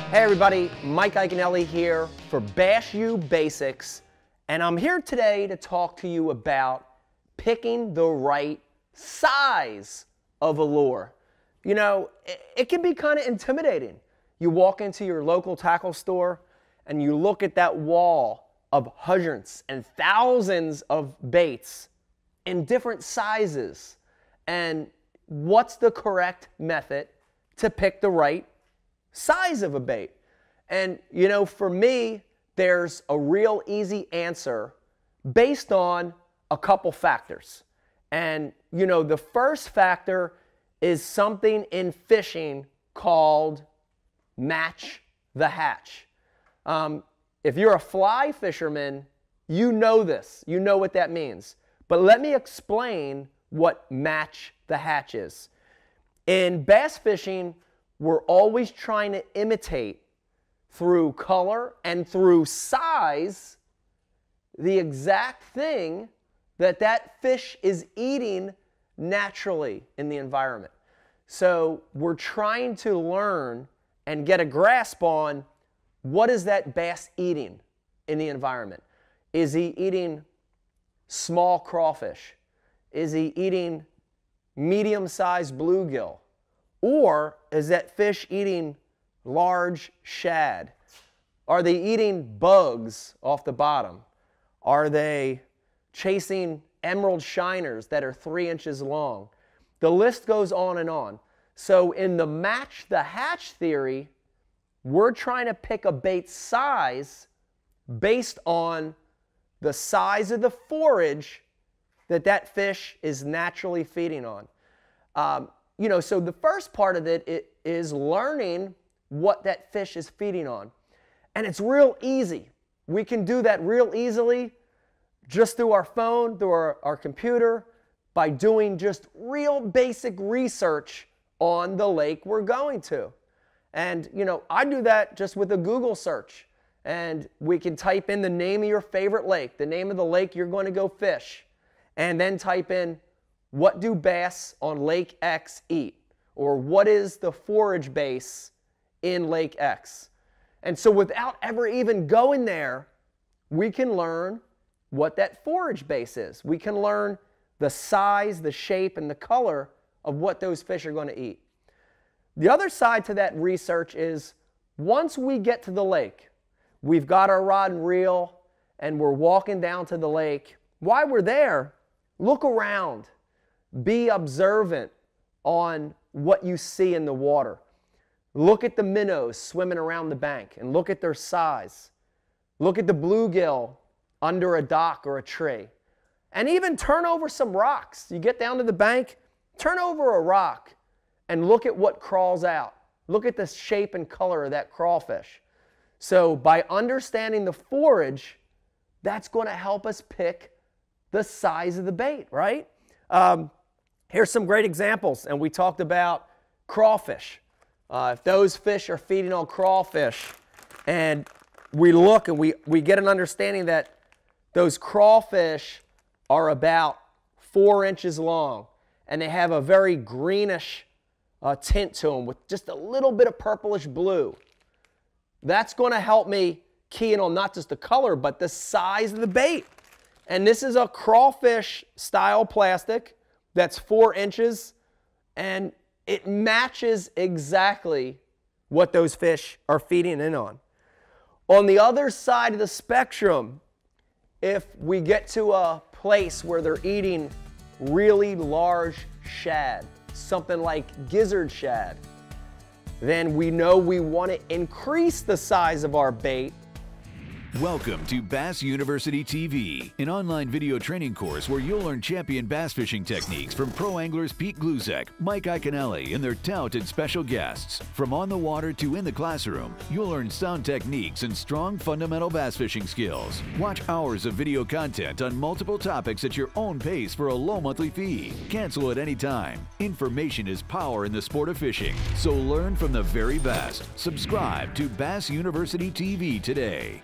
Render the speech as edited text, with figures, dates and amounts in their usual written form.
Hey everybody, Mike Iaconelli here for Bass U Basics, and I'm here today to talk to you about picking the right size of a lure. You know, it can be kind of intimidating. You walk into your local tackle store and you look at that wall of hundreds and thousands of baits in different sizes, and what's the correct method to pick the right size of a bait? And you know, for me, there's a real easy answer based on a couple factors. And you know, the first factor is something in fishing called match the hatch. If you're a fly fisherman, you know this, you know what that means. But let me explain what match the hatch is. In bass fishing, we're always trying to imitate through color and through size the exact thing that that fish is eating naturally in the environment. So we're trying to learn and get a grasp on what is that bass eating in the environment. Is he eating small crawfish? Is he eating medium-sized bluegill? Or is that fish eating large shad? Are they eating bugs off the bottom? Are they chasing emerald shiners that are 3 inches long? The list goes on and on. So in the match the hatch theory, we're trying to pick a bait size based on the size of the forage that that fish is naturally feeding on. You know, so the first part of it is learning what that fish is feeding on. And it's real easy. We can do that real easily just through our phone, through our computer, by doing just real basic research on the lake we're going to. And, you know, I do that just with a Google search. And we can type in the name of your favorite lake, the name of the lake you're going to go fish, and then type in, what do bass on Lake X eat? Or what is the forage base in Lake X? And so without ever even going there, we can learn what that forage base is. We can learn the size, the shape, and the color of what those fish are going to eat. The other side to that research is once we get to the lake, we've got our rod and reel, and we're walking down to the lake. While we're there, look around. Be observant on what you see in the water. Look at the minnows swimming around the bank and look at their size. Look at the bluegill under a dock or a tree. And even turn over some rocks. You get down to the bank, turn over a rock and look at what crawls out. Look at the shape and color of that crawfish. So by understanding the forage, that's going to help us pick the size of the bait, right? Here's some great examples, and we talked about crawfish. If those fish are feeding on crawfish, and we look and we get an understanding that those crawfish are about 4 inches long, and they have a very greenish tint to them with just a little bit of purplish blue. That's going to help me key in on not just the color, but the size of the bait. And this is a crawfish style plastic that's 4 inches, and it matches exactly what those fish are feeding in on. On the other side of the spectrum, if we get to a place where they're eating really large shad, something like gizzard shad, then we know we want to increase the size of our bait. Welcome to Bass University TV, an online video training course where you'll learn champion bass fishing techniques from pro anglers Pete Glusek, Mike Iaconelli, and their talented special guests. From on the water to in the classroom, you'll learn sound techniques and strong fundamental bass fishing skills. Watch hours of video content on multiple topics at your own pace for a low monthly fee. Cancel at any time. Information is power in the sport of fishing, so learn from the very best. Subscribe to Bass University TV today.